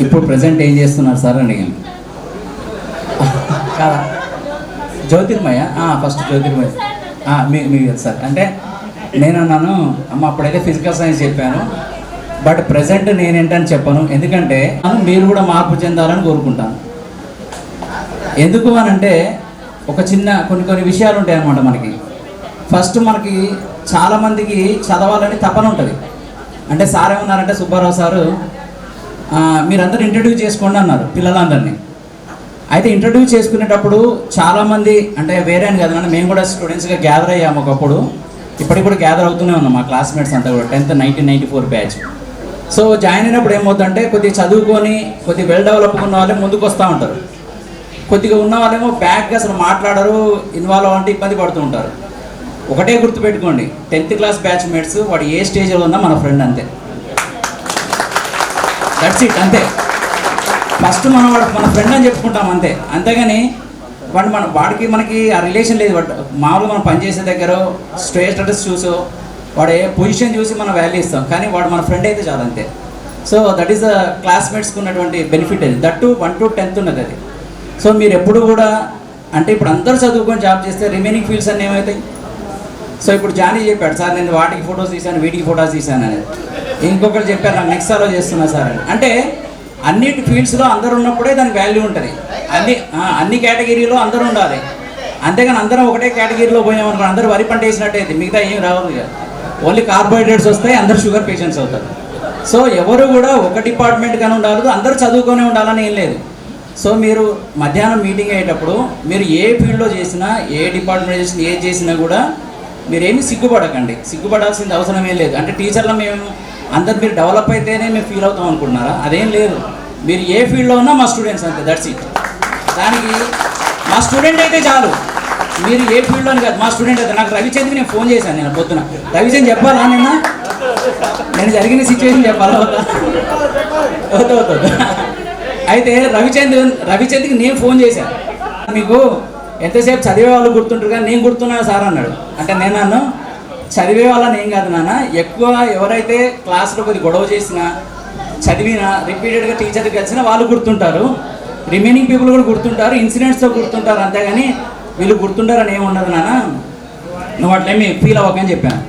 ఇప్పుడు ప్రజెంట్ ఏం చేస్తున్నారు సార్ అని అడిగాను. కాదా జ్యోతిర్మయ, ఫస్ట్ జ్యోతిర్మయ మీ సార్ అంటే నేను అన్నాను అమ్మ అప్పుడైతే ఫిజికల్ సైన్స్ చెప్పాను, బట్ ప్రజెంట్ నేనేంటని చెప్పను, ఎందుకంటే మీరు కూడా మార్పు చెందాలని కోరుకుంటాను. ఎందుకు అని అంటే ఒక చిన్న కొన్ని విషయాలు ఉంటాయి అన్నమాట. మనకి ఫస్ట్ మనకి చాలామందికి చదవాలని తపన ఉంటుంది. అంటే సార్ ఏమన్నారంటే సుబ్బారావు సారు మీరందరూ ఇంట్రడ్యూ చేసుకోండి అన్నారు పిల్లలందరినీ. అయితే ఇంట్రడ్యూ చేసుకునేటప్పుడు చాలామంది అంటే వేరే అని కదా, మేము కూడా స్టూడెంట్స్గా గ్యాదర్ అయ్యాము ఒకప్పుడు, ఇప్పటికి కూడా గ్యాదర్ అవుతూనే ఉన్నాం మా క్లాస్మేట్స్ అంతా కూడా 10th 1994 బ్యాచ్. సో జాయిన్ అయినప్పుడు ఏమవుతుందంటే కొద్దిగా చదువుకొని కొద్దిగా వెల్ డెవలప్ ఉన్న వాళ్ళే ముందుకు వస్తూ ఉంటారు, కొద్దిగా ఉన్న వాళ్ళేమో బ్యాక్గా అసలు మాట్లాడరు, ఇన్వాల్వ్ అవ్వాలంటే ఇబ్బంది పడుతూ ఉంటారు. ఒకటే గుర్తుపెట్టుకోండి, 10th క్లాస్ బ్యాచ్ మేట్స్ వాడు ఏ స్టేజ్లో ఉన్నా మన ఫ్రెండ్ అంతే, దట్స్ ఇట్ అంతే. ఫస్ట్ మనం వాడు మన ఫ్రెండ్ అని చెప్పుకుంటాం అంతే, అంతేగాని వాడు వాడికి మనకి ఆ రిలేషన్ లేదు. బట్ మామూలుగా మనం పనిచేసే దగ్గర స్టేటస్ చూసో వాడు ఏ పొజిషన్ చూసి మనం వాల్యూ ఇస్తాం, కానీ వాడు మన ఫ్రెండ్ అయితే చాలు అంతే. సో దట్ ఈస్ ద క్లాస్మేట్స్కి ఉన్నటువంటి బెనిఫిట్ అది, దట్ 1 to 10th ఉన్నది అది. సో మీరు ఎప్పుడు కూడా అంటే ఇప్పుడు అందరూ చదువుకొని జాబ్ చేస్తే రిమైనింగ్ ఫీల్డ్స్ అన్నీ ఏమవుతాయి. సో ఇప్పుడు జానీ చెప్పాడు సార్ నేను వాటికి ఫొటోస్ తీశాను వీటికి ఫొటోస్ తీశాను అనేది, ఇంకొకరు చెప్పారు నాకు నెక్స్ట్ సార్లో చేస్తున్నా సార్ అని. అంటే అన్నిటి ఫీల్డ్స్లో అందరూ ఉన్నప్పుడే దానికి వాల్యూ ఉంటుంది. అన్ని కేటగిరీలో అందరూ ఉండాలి, అంతేగాని అందరం ఒకటే కేటగిరీలో పోయామనుకో అందరూ వరి పంట వేసినట్టయితే మిగతా ఏం రావు. ఓన్లీ కార్బోహైడ్రేట్స్ వస్తాయి, అందరూ షుగర్ పేషెంట్స్ అవుతారు. సో ఎవరు కూడా ఒక డిపార్ట్మెంట్ కానీ ఉండాలి, అందరూ చదువుకొని ఉండాలని ఏం లేదు. సో మీరు మధ్యాహ్నం మీటింగ్ అయ్యేటప్పుడు మీరు ఏ ఫీల్డ్లో చేసినా ఏ డిపార్ట్మెంట్ చేసినా ఏది చేసినా కూడా మీరేమి సిగ్గుపడకండి, సిగ్గుపడాల్సింది అవసరమే లేదు. అంటే టీచర్లో మేము అందరు మీరు డెవలప్ అయితేనే మేము ఫీల్ అవుతాం అనుకుంటున్నారా, అదేం లేదు. మీరు ఏ ఫీల్డ్లో ఉన్నా మా స్టూడెంట్స్ అంతే, దట్స్ ఇట్. దానికి మా స్టూడెంట్ అయితే చాలు, మీరు ఏ ఫీల్డ్లో అని కాదు మా స్టూడెంట్ అయితే. నాకు రవిచంద్కి నేను ఫోన్ చేశాను నేను పొద్దున, రవిచంద్ చెప్పాలా నేను జరిగిన సిచ్యువేషన్ చెప్పాలా అవుతుంది. అయితే రవిచంద్కి నేను ఫోన్ చేశాను, మీకు ఎంతసేపు చదివే వాళ్ళు గుర్తుంటారు కానీ నేను గుర్తున్నాను సార్ అన్నాడు. అంటే నేను అన్నాను చదివే వాళ్ళని ఏం కాదు నాన్న, ఎక్కువ ఎవరైతే క్లాస్లో కొద్ది గొడవ చేసినా చదివినా రిపీటెడ్గా టీచర్కి కలిసినా వాళ్ళు గుర్తుంటారు, రిమైనింగ్ పీపుల్ కూడా గుర్తుంటారు, ఇన్సిడెంట్స్తో గుర్తుంటారు, అంతేగాని వీళ్ళు గుర్తుంటారని ఏమి ఉండదు నాన్న, నువ్వు అట్లేమి ఫీల్ అవ్వకని చెప్పాను.